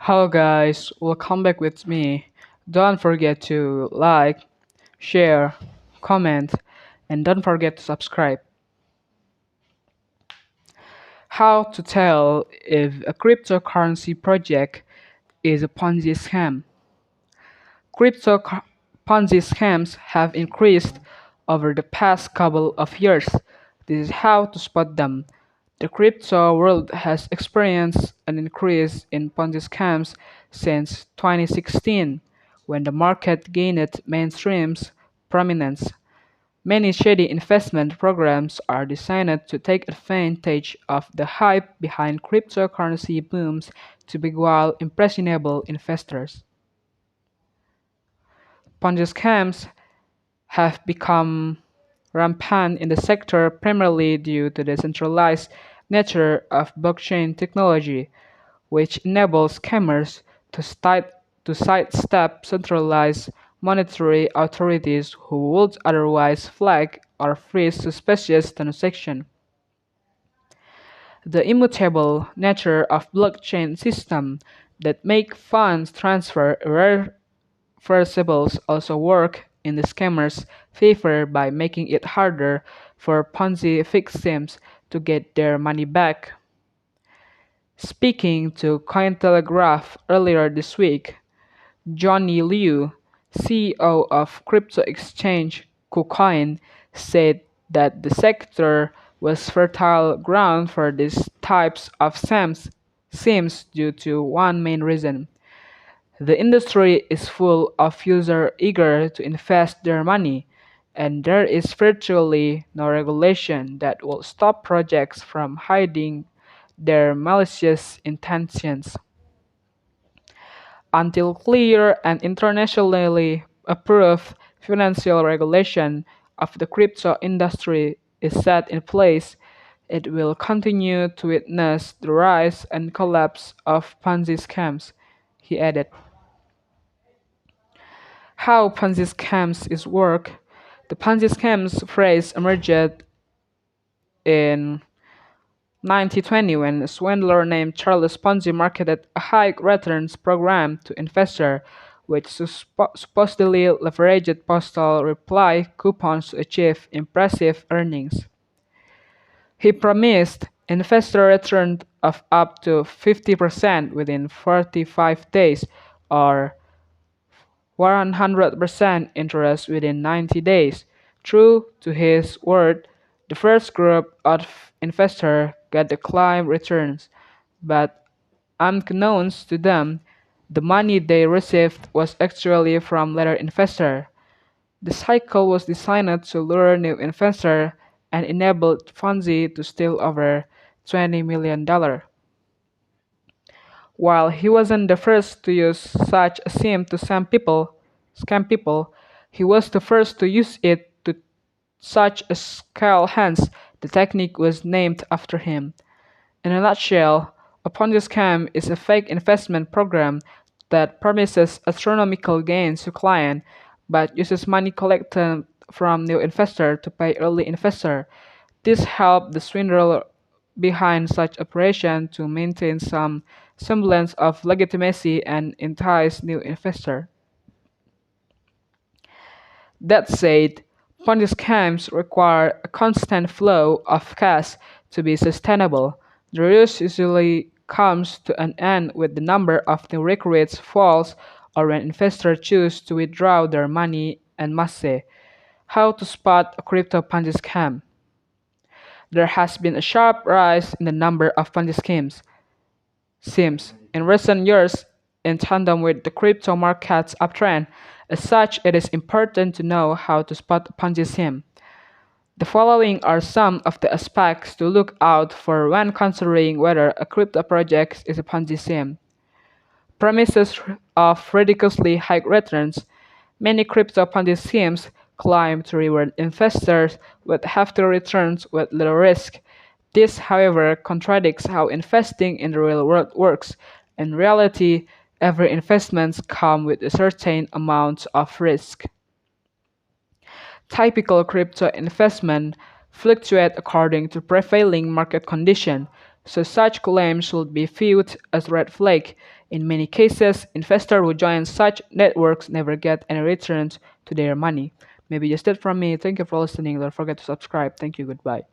Hello guys, welcome back with me. Don't forget to like, share, comment, and don't forget to subscribe. How to tell if a cryptocurrency project is a Ponzi scam? Crypto Ponzi scams have increased over the past couple of years. This is how to spot them. The crypto world has experienced an increase in Ponzi scams since 2016, when the market gained mainstream prominence. Many shady investment programs are designed to take advantage of the hype behind cryptocurrency booms to beguile impressionable investors. Ponzi scams have become rampant in the sector primarily due to the centralized nature of blockchain technology, which enables scammers to sidestep centralized monetary authorities who would otherwise flag or freeze suspicious transactions. The immutable nature of blockchain systems that make funds transfer reversibles also work in the scammer's favor by making it harder for Ponzi victims to get their money back. Speaking to Cointelegraph earlier this week, Johnny Liu, CEO of crypto exchange KuCoin, said that the sector was fertile ground for these types of scams due to one main reason. The industry is full of users eager to invest their money, and there is virtually no regulation that will stop projects from hiding their malicious intentions. Until clear and internationally approved financial regulation of the crypto industry is set in place, it will continue to witness the rise and collapse of Ponzi scams, he added. How Ponzi scams is work. The Ponzi scams phrase emerged in 1920 when a swindler named Charles Ponzi marketed a high returns program to investors, which supposedly leveraged postal reply coupons to achieve impressive earnings. He promised investor return of up to 50% within 45 days or 100% interest within 90 days. True to his word, the first group of investors got the claimed returns, but unbeknownst to them, the money they received was actually from later investors. The cycle was designed to lure new investors and enabled Fonzie to steal over $20 million. While he wasn't the first to use such a scheme to scam people, he was the first to use it to such a scale, hence the technique was named after him. In a nutshell, a Ponzi scam is a fake investment program that promises astronomical gains to clients but uses money collected from new investors to pay early investors. This helped the swindler behind such operation to maintain some semblance of legitimacy and entice new investors. That said, Ponzi scams require a constant flow of cash to be sustainable. The rush usually comes to an end with the number of new recruits falls or when investors choose to withdraw their money and must say, how to spot a crypto Ponzi scam? There has been a sharp rise in the number of Ponzi schemes seems, in recent years, in tandem with the crypto market's uptrend. As such, it is important to know how to spot a Ponzi scheme. The following are some of the aspects to look out for when considering whether a crypto project is a Ponzi scheme. Promises of ridiculously high returns. Many crypto Ponzi schemes claim to reward investors with hefty returns with little risk. This, however, contradicts how investing in the real world works. In reality, every investment comes with a certain amount of risk. Typical crypto investment fluctuate according to prevailing market conditions. So such claims should be viewed as red flag. In many cases, investors who join such networks never get any returns to their money. Maybe just that from me. Thank you for listening. Don't forget to subscribe. Thank you. Goodbye.